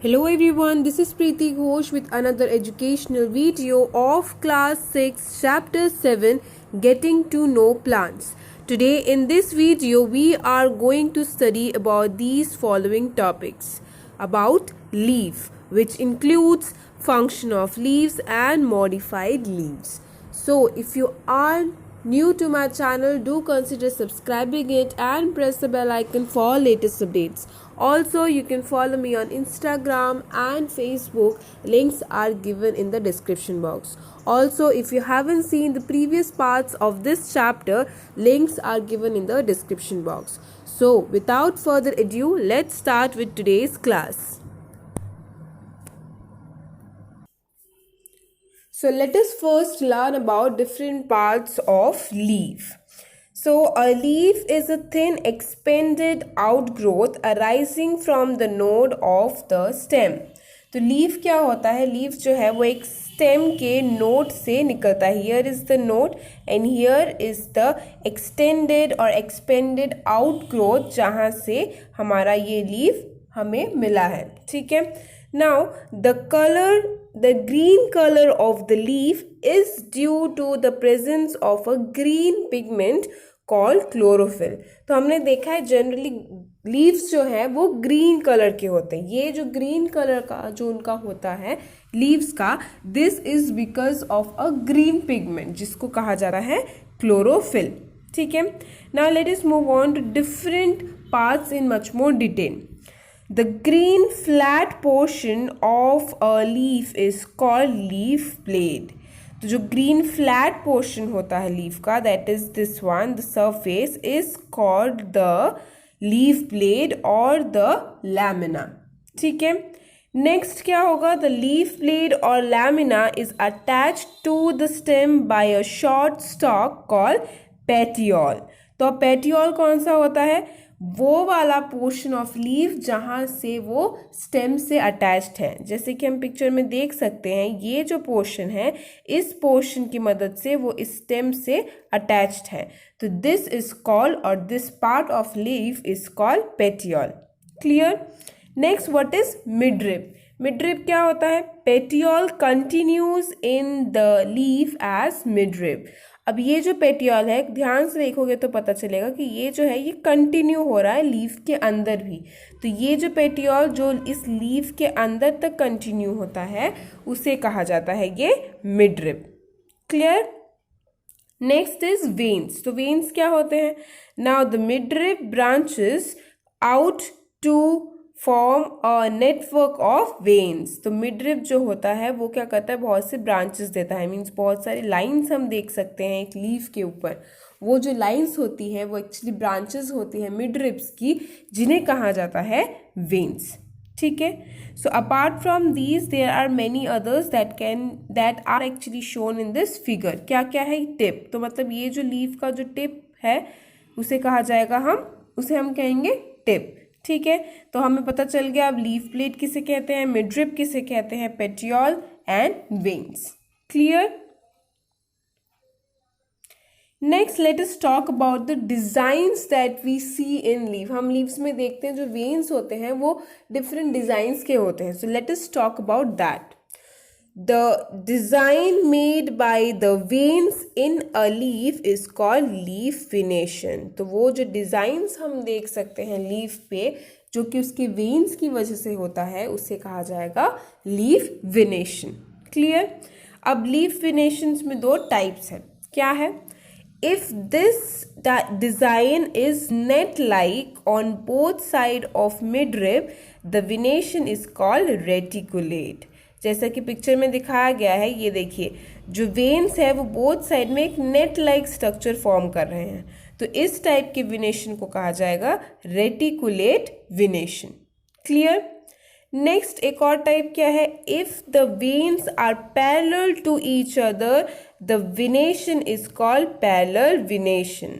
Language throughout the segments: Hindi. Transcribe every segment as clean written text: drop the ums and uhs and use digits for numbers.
Hello everyone, this is Preeti Ghosh with another educational video of class 6 chapter 7 Getting to Know Plants. Today in this video we are going to study about these following topics about leaf, which includes function of leaves and modified leaves. So if you are new to my channel, do consider subscribing it and press the bell icon for latest updates. Also, you can follow me on Instagram and Facebook. Links are given in the description box. Also, if you haven't seen the previous parts of this chapter, links are given in the description box. So, without further ado, let's start with today's class. So let us first learn about different parts of leaf. So a leaf is a thin expanded outgrowth arising from the node of the stem. तो लीफ क्या होता है? लीफ जो है वो एक स्टेम के नोड से निकलता है. Here is the node and here is the extended और एक्सपेंडेड आउटग्रोथ जहाँ से हमारा ये लीफ हमें मिला है. ठीक है. Now the green color of the leaf is due to the presence of a green pigment called chlorophyll. तो हमने देखा है जनरली लीव्स जो है वो ग्रीन कलर के होते हैं. ये जो ग्रीन कलर का जो उनका होता है लीव्स का, this is because of a green pigment जिसको कहा जा रहा है क्लोरोफिल. ठीक है. Now let us move on to different parts in much more detail. The green flat portion of a leaf is called leaf blade. तो जो green flat portion होता है leaf का, that is this one, the surface is called the leaf blade or the lamina. ठीक है. Next क्या होगा? The leaf blade or lamina is attached to the stem by a short stalk called petiole. तो petiole कौन सा होता है? वो वाला पोर्शन ऑफ लीफ जहाँ से वो स्टेम से अटैच्ड है. जैसे कि हम पिक्चर में देख सकते हैं, ये जो पोर्शन है इस पोर्शन की मदद से वो इस स्टेम से अटैच्ड है. तो दिस इज कॉल्ड और this part of leaf is called petiole. Clear. Next, what is midrib? Midrib क्या होता है? Petiole continues in the leaf as midrib. अब ये जो पेटियोल है, ध्यान से देखोगे तो पता चलेगा कि ये जो है ये कंटिन्यू हो रहा है लीफ के अंदर भी. तो ये जो पेटियोल जो इस लीफ के अंदर तक कंटिन्यू होता है उसे कहा जाता है ये midrib. Clear. Next is veins. तो वेन्स क्या होते हैं? Now the midrib branches out to form a network of veins. तो मिडरिब जो होता है वो क्या करता है? बहुत से ब्रांचेस देता है. मीन्स बहुत सारे लाइंस हम देख सकते हैं एक लीफ के ऊपर. वो जो लाइंस होती है वो एक्चुअली ब्रांचेस होती हैं मिडरिब्स की, जिन्हें कहा जाता है वेन्स. ठीक है. So apart from these there are many others that are actually shown in this figure. क्या क्या है? टिप. तो मतलब ये जो लीफ का जो टिप है उसे कहा जाएगा उसे हम कहेंगे टिप. ठीक है. तो हमें पता चल गया अब लीफ ब्लेड किसे कहते हैं, मिडरिब किसे कहते हैं, petiole and veins. Clear. Next let us talk about the designs that we see in leaf. हम लीव्स में देखते हैं जो वेन्स होते हैं वो डिफरेंट डिजाइंस के होते हैं. So let us talk about that. The design made by the veins in a leaf is called leaf venation. तो वो जो डिज़ाइंस हम देख सकते हैं लीफ पे जो कि उसके वेन्स की वजह से होता है उसे कहा जाएगा लीफ वेनेशन. क्लियर. अब लीफ वेनेशंस में दो टाइप्स हैं. क्या है? If this design is net-like on both sides of midrib, the venation is called reticulate. जैसा कि पिक्चर में दिखाया गया है, ये देखिए जो वेन्स है वो बोथ साइड में एक नेट लाइक स्ट्रक्चर फॉर्म कर रहे हैं. तो इस टाइप के विनेशन को कहा जाएगा रेटिकुलेट विनेशन. क्लियर. नेक्स्ट एक और टाइप क्या है? If the veins are parallel to each other the venation is called parallel venation.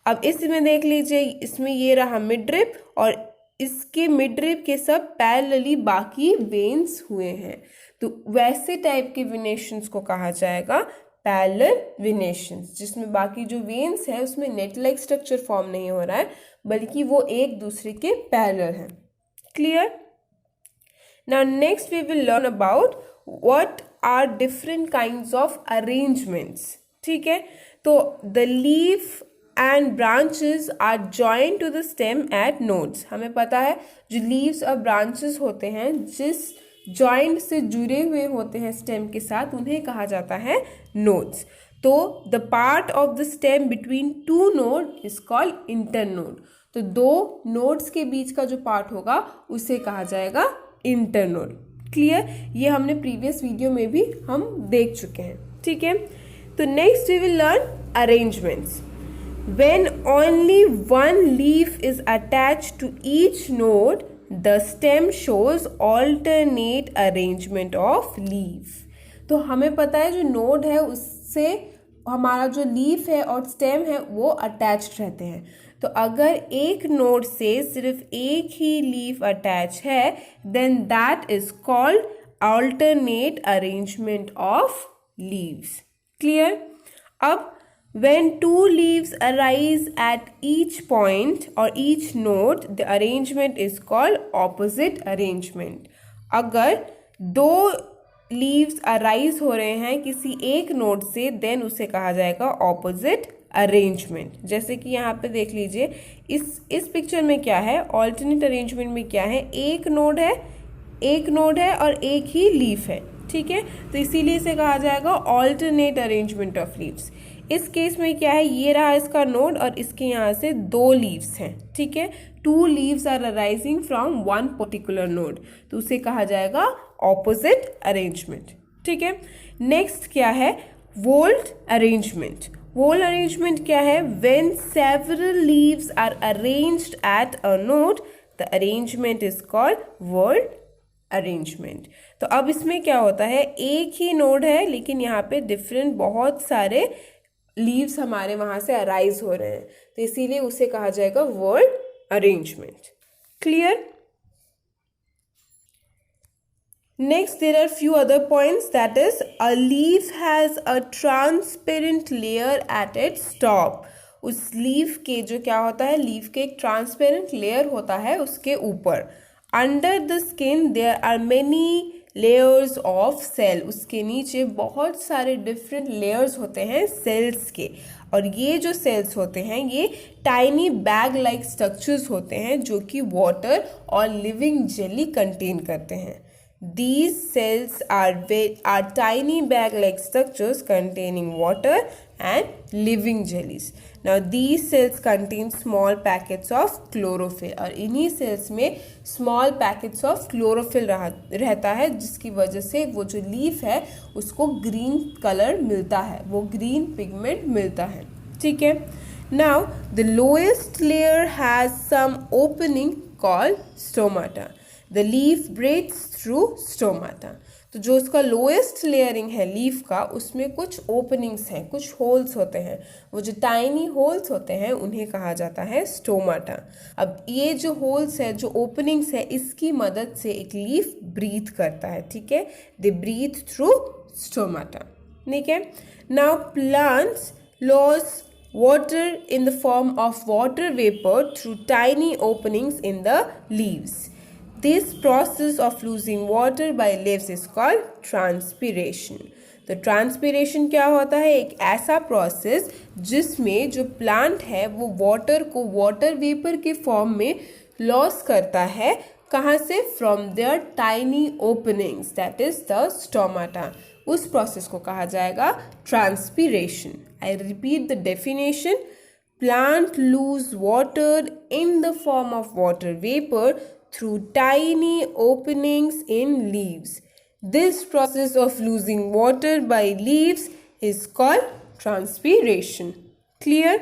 अब इसमें देख लीजिए, इसमें ये रहा मिडरिब और इसके मिडरिब के सब पैरेलली बाकी वेन्स हुए हैं. तो वैसे टाइप के विनेशंस को कहा जाएगा पैरेलल विनेशंस, जिसमें बाकी जो वेन्स है उसमें नेट लाइक स्ट्रक्चर फॉर्म नहीं हो रहा है बल्कि वो एक दूसरे के पैरेलल हैं. Clear. Now next we will learn about what are different kinds of arrangements. ठीक है, तो the leaf and branches are joined to the stem at nodes. हमें पता है जो leaves और branches होते हैं जिस joint से जुड़े हुए होते हैं stem के साथ, उन्हें कहा जाता है nodes. तो the part of the stem between two nodes is called internode. तो दो nodes के बीच का जो part होगा उसे कहा जाएगा internode. क्लियर? ये हमने प्रीवियस वीडियो में भी हम देख चुके हैं. ठीक है, तो next we will learn arrangements. When only one leaf is attached to each node, the stem shows alternate arrangement of leaf. तो हमें पता है जो नोड है उससे हमारा जो लीफ है और स्टेम है वो अटैच्ड रहते हैं. तो अगर एक नोड से सिर्फ एक ही लीफ अटैच है, then that is called alternate arrangement of leaves. Clear? अब when two leaves arise at each point or each node, the arrangement is called opposite arrangement. अगर दो leaves arise हो रहे हैं किसी एक नोड से, then उसे कहा जाएगा opposite arrangement. जैसे कि यहाँ पे देख लीजिए, इस पिक्चर में क्या है, alternate arrangement में क्या है, एक नोड है और एक ही लीफ है. ठीक है, तो इसीलिए इसे कहा जाएगा alternate arrangement of leaves. इस केस में क्या है, ये रहा इसका नोड और इसके यहाँ से दो लीव्स हैं. ठीक है, two leaves are arising from one particular node, तो उसे कहा जाएगा ऑपोजिट अरेंजमेंट. ठीक है, नेक्स्ट क्या है, वोल्ट अरेंजमेंट. वोल्ट अरेंजमेंट क्या है, when several leaves are arranged at a node, the arrangement is called whorl arrangement. तो अब इसमें क्या होता है, एक ही नोड है लेकिन यहाँ पे डिफरेंट बहुत सारे लीव्स हमारे वहां से अराइज हो रहे हैं, तो इसीलिए उसे कहा जाएगा whorl arrangement. Clear? Next there are few other points, that is a leaf has a transparent layer at its top. उस लीफ के जो क्या होता है, लीफ के एक ट्रांसपेरेंट लेयर होता है उसके ऊपर. Under the skin there are many layers of cell. उसके नीचे बहुत सारे डिफरेंट लेयर्स होते हैं सेल्स के, और ये जो सेल्स होते हैं ये टाइनी बैग लाइक स्ट्रक्चर्स होते हैं जो कि वाटर और लिविंग जेली कंटेन करते हैं. These cells are tiny bag-like structures containing water and living jellies. Now these cells contain small packets of chlorophyll, और इन्हीं cells में small packets of chlorophyll रहता है, जिसकी वजह से वो जो leaf है उसको green color मिलता है, वो green pigment मिलता है. ठीक है. Now the lowest layer has some opening called stomata. The leaf breathes through stomata. तो जो उसका लोएस्ट लेयरिंग है लीफ का, उसमें कुछ ओपनिंग्स हैं, कुछ होल्स होते हैं. वो जो टाइनी होल्स होते हैं उन्हें कहा जाता है स्टोमाटा. अब ये जो होल्स है, जो ओपनिंग्स है, इसकी मदद से एक लीफ ब्रीथ करता है. ठीक है, दे ब्रीथ थ्रू स्टोमाटा. ठीक है. Now plants loss water in the form of water vapor through tiny openings in the leaves. This process of losing water by leaves is called transpiration. तो ट्रांसपीरेशन क्या होता है, एक ऐसा प्रोसेस जिसमें जो प्लांट है वो वाटर को वाटर वेपर के फॉर्म में लॉस करता है. कहाँ से? From there tiny openings, that is the stomata. उस प्रोसेस को कहा जाएगा transpiration. I repeat the definition. Plant loose water in the form of water vapour through tiny openings in leaves. This process of losing water by leaves is called transpiration. Clear?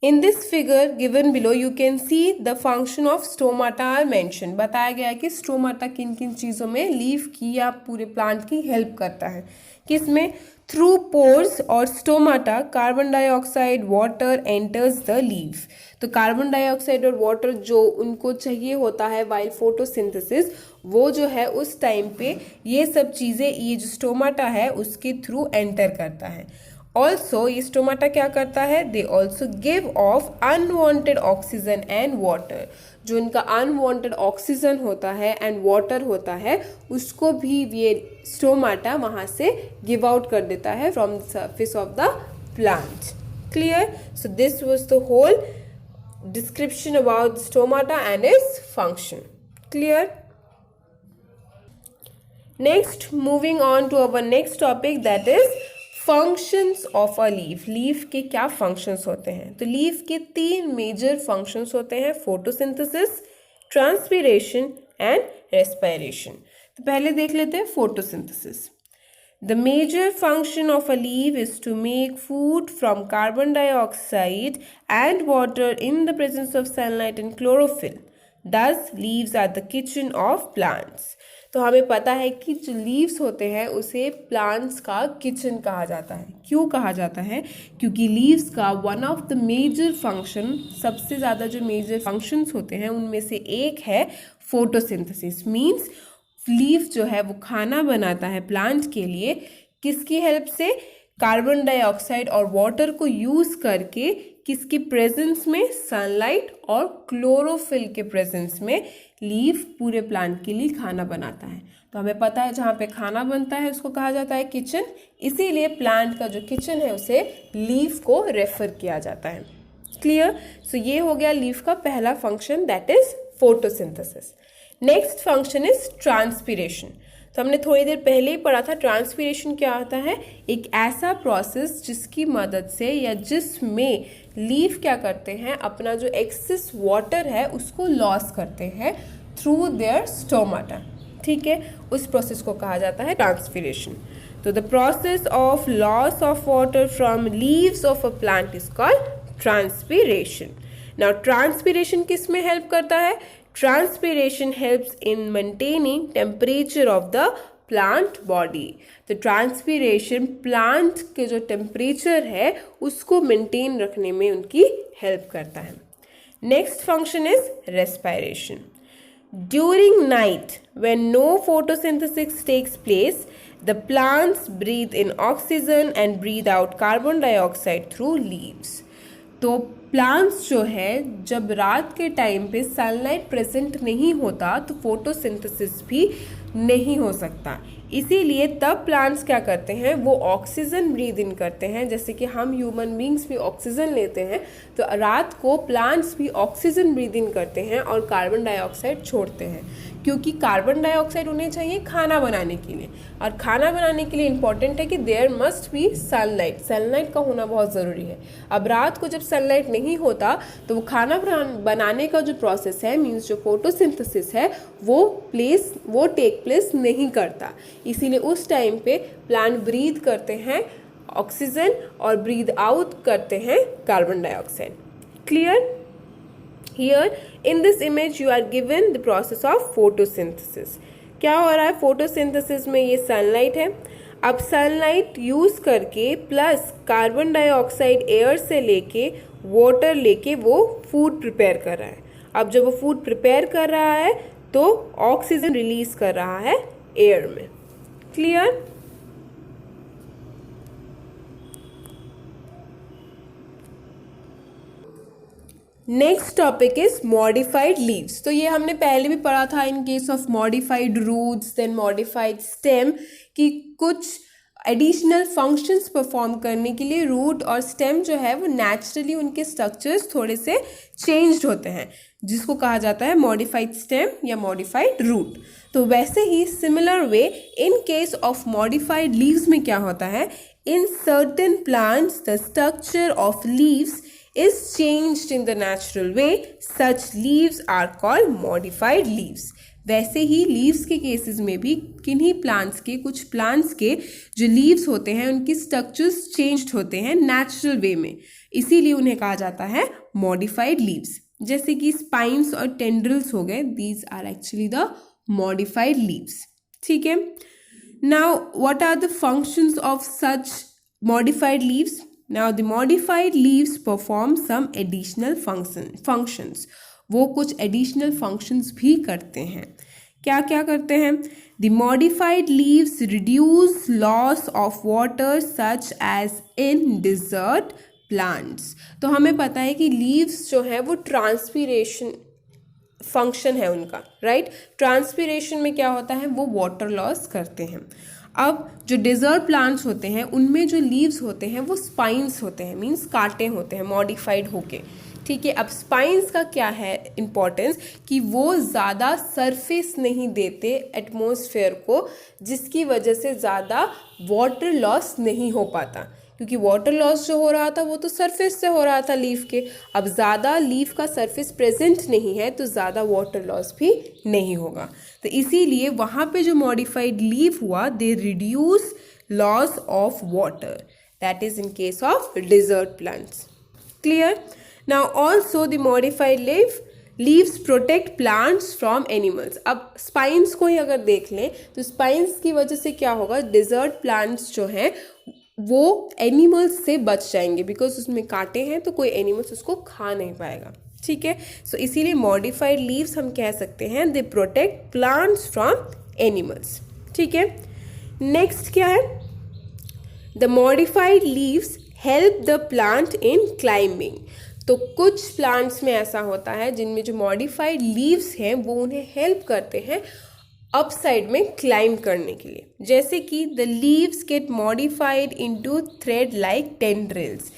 In this figure given below, you can see the function of stomata are mentioned. बताया गया है कि स्टोमाटा किन किन चीज़ों में लीफ की या पूरे प्लांट की हेल्प करता है. किसमें? थ्रू पोर्स और stomata carbon dioxide water enters the leaf. तो कार्बन डाइऑक्साइड और वाटर जो उनको चाहिए होता है वाइल फोटोसिंथेसिस, वो जो है उस टाइम पे ये सब चीज़ें, ये जो स्टोमाटा है उसके थ्रू एंटर करता है. ऑल्सो ये स्टोमाटा क्या करता है, they also give of unwanted oxygen and water, जो इनका अनवांटेड ऑक्सीजन होता है एंड वाटर होता है उसको भी ये स्टोमाटा वहाँ से गिव आउट कर देता है from the surface of the plant. Clear? So this was the whole description about stomata and its function. Clear? Next, moving on to our next topic, that is functions of a leaf. leaf के क्या functions होते हैं? तो leaf के 3 major functions होते हैं, photosynthesis, transpiration and respiration. तो पहले देख लेते हैं photosynthesis. The major function of a leaf is to make food from carbon dioxide and water in the presence of sunlight and chlorophyll. Thus, leaves are the kitchen of plants. तो हमें पता है कि जो लीव्स होते हैं उसे प्लांट्स का किचन कहा जाता है. क्यों कहा जाता है? क्योंकि लीव्स का one of the major function, सबसे ज़्यादा जो मेजर फंक्शंस होते हैं उनमें से एक है फोटोसिंथेसिस. मीन्स लीफ जो है वो खाना बनाता है प्लांट के लिए. किसकी हेल्प से? कार्बन डाइऑक्साइड और वाटर को यूज़ करके. किसके प्रेजेंस में? सनलाइट और क्लोरोफिल के प्रेजेंस में लीफ पूरे प्लांट के लिए खाना बनाता है. तो हमें पता है जहाँ पे खाना बनता है उसको कहा जाता है किचन. इसीलिए प्लांट का जो किचन है उसे लीफ को रेफर किया जाता है. क्लियर? सो ये हो गया लीफ का पहला function, that is photosynthesis. Next function is transpiration. तो हमने थोड़ी देर पहले ही पढ़ा था ट्रांसपीरेशन क्या होता है. एक ऐसा प्रोसेस जिसकी मदद से या जिसमें लीफ क्या करते हैं, अपना जो एक्सेस वाटर है उसको लॉस करते हैं थ्रू देयर स्टोमाटा. ठीक है, उस प्रोसेस को कहा जाता है ट्रांसपीरेशन. तो the process of loss of water from leaves of a plant is called transpiration. Now transpiration किस में हेल्प करता है? Transpiration helps in maintaining temperature of the plant body. तो ट्रांसपीरेशन प्लांट के जो टेम्परेचर है उसको मेंटेन रखने में उनकी हेल्प करता है. Next function is respiration. During night when no photosynthesis takes place, the plants breathe in oxygen and breathe out carbon dioxide through leaves. तो प्लांट्स जो है जब रात के टाइम पे सनलाइट प्रेजेंट नहीं होता तो फोटोसिंथेसिस भी नहीं हो सकता. इसीलिए तब प्लांट्स क्या करते हैं, वो ऑक्सीजन ब्रीद इन करते हैं. जैसे कि हम ह्यूमन बींग्स भी ऑक्सीजन लेते हैं, तो रात को प्लांट्स भी ऑक्सीजन ब्रीद इन करते हैं और कार्बन डाइऑक्साइड छोड़ते हैं. क्योंकि कार्बन डाइऑक्साइड उन्हें चाहिए खाना बनाने के लिए, और खाना बनाने के लिए इंपॉर्टेंट है कि there must be sunlight. Sunlight का होना बहुत ज़रूरी है. अब रात को जब सनलाइट नहीं होता तो वो खाना बनाने का जो प्रोसेस है, मीन्स जो फोटोसिंथेसिस है, वो टेक प्लेस नहीं करता. इसीलिए उस टाइम पे प्लांट ब्रीथ करते हैं ऑक्सीजन और ब्रीथ आउट करते हैं carbon dioxide. Clear? Here in this image you are given the process of photosynthesis. क्या हो रहा है फोटोसिंथेसिस में? ये सनलाइट है. अब सनलाइट यूज़ करके प्लस कार्बन डाइऑक्साइड एयर से लेके वाटर लेके वो फूड प्रिपेयर कर रहा है. अब जब वो फूड प्रिपेयर कर रहा है तो ऑक्सीजन रिलीज कर रहा है एयर में. Clear? Next topic is modified leaves. तो ये हमने पहले भी पढ़ा था in case of modified roots then modified stem, कि कुछ एडिशनल फंक्शंस परफॉर्म करने के लिए रूट और स्टेम जो है वो नेचुरली उनके स्ट्रक्चर्स थोड़े से चेंज्ड होते हैं, जिसको कहा जाता है मॉडिफाइड स्टेम या मॉडिफाइड रूट. तो वैसे ही similar way in case of modified leaves में क्या होता है, in certain plants the structure of leaves is changed in the natural way. Such leaves are called modified leaves. वैसे ही लीव्स के केसेस में भी किन्हीं प्लांट्स के, कुछ प्लांट्स के जो लीव्स होते हैं उनकी स्ट्रक्चर्स चेंज्ड होते हैं नेचुरल वे में, इसीलिए उन्हें कहा जाता है मॉडिफाइड लीव्स. जैसे कि स्पाइन्स और टेंड्रिल्स हो गए, these are actually the modified leaves. ठीक है. Now what are the functions of such modified leaves? Now the modified leaves perform some additional functions. वो कुछ additional functions भी करते हैं. क्या क्या करते हैं? The modified leaves reduce loss of water such as in desert plants. तो हमें पता है कि लीव्स जो है वो ट्रांसपीरेशन फंक्शन है उनका, राइट। ट्रांसपीरेशन में क्या होता है, वो वाटर लॉस करते हैं। अब जो डिजर्ट प्लांट्स होते हैं उनमें जो लीव्स होते हैं वो स्पाइंस होते हैं, मीन्स कांटे होते हैं मॉडिफाइड होके, ठीक है। अब स्पाइंस का क्या है इम्पोर्टेंस कि वो ज़्यादा सरफेस नहीं देते एटमॉस्फेयर को, जिसकी वजह से ज़्यादा वाटर लॉस नहीं हो पाता, क्योंकि वाटर लॉस जो हो रहा था वो तो सरफेस से हो रहा था लीफ के। अब ज़्यादा लीफ का सरफेस प्रेजेंट नहीं है तो ज़्यादा वाटर लॉस भी नहीं होगा। तो इसीलिए वहाँ पे जो मॉडिफाइड लीफ हुआ, they reduce loss of water, that is in case of dessert plants. Clear? Now also the modified leaves protect plants from animals. अब स्पाइंस को ही अगर देख लें तो स्पाइंस की वजह से क्या होगा, डिजर्ट प्लांट्स जो हैं वो एनिमल्स से बच जाएंगे, बिकॉज उसमें कांटे हैं तो कोई एनिमल्स उसको खा नहीं पाएगा, ठीक है। सो इसीलिए मॉडिफाइड लीव्स हम कह सकते हैं they protect plants from animals, ठीक है। नेक्स्ट क्या है, the modified leaves help the plant in climbing. तो कुछ प्लांट्स में ऐसा होता है जिनमें जो मॉडिफाइड लीव्स हैं वो उन्हें हेल्प करते हैं अप साइड में क्लाइंब करने के लिए, जैसे कि the leaves gate modified into thread like tendrils.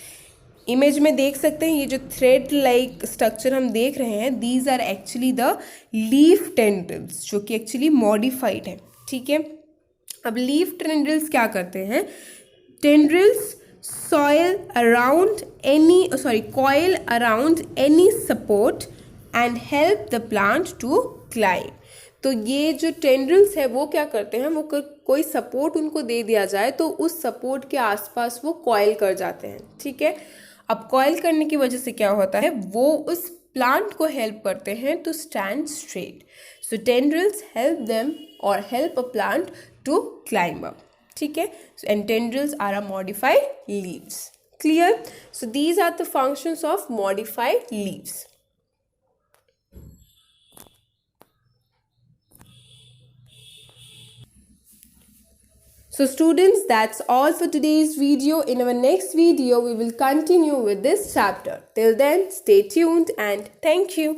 Image में देख सकते हैं ये जो थ्रेड लाइक स्ट्रक्चर हम देख रहे हैं, these are actually the leaf tendrils, जो कि एक्चुअली मॉडिफाइड है, ठीक है। अब लीफ टेंड्रिल्स क्या करते हैं, tendrils coil around any support and help the plant to climb। तो ये जो टेंड्रिल्स है वो क्या करते हैं, वो कोई सपोर्ट उनको दे दिया जाए तो उस सपोर्ट के आसपास वो कॉयल कर जाते हैं, ठीक है। अब कॉयल करने की वजह से क्या होता है, वो उस प्लांट को हेल्प करते हैं to stand straight. So tendrils help them और help a plant to climb up, ठीक है। And tendrils are a modified leaves. Clear? So these are the functions of modified leaves. So students, that's all for today's video. In our next video, we will continue with this chapter. Till then, stay tuned and thank you.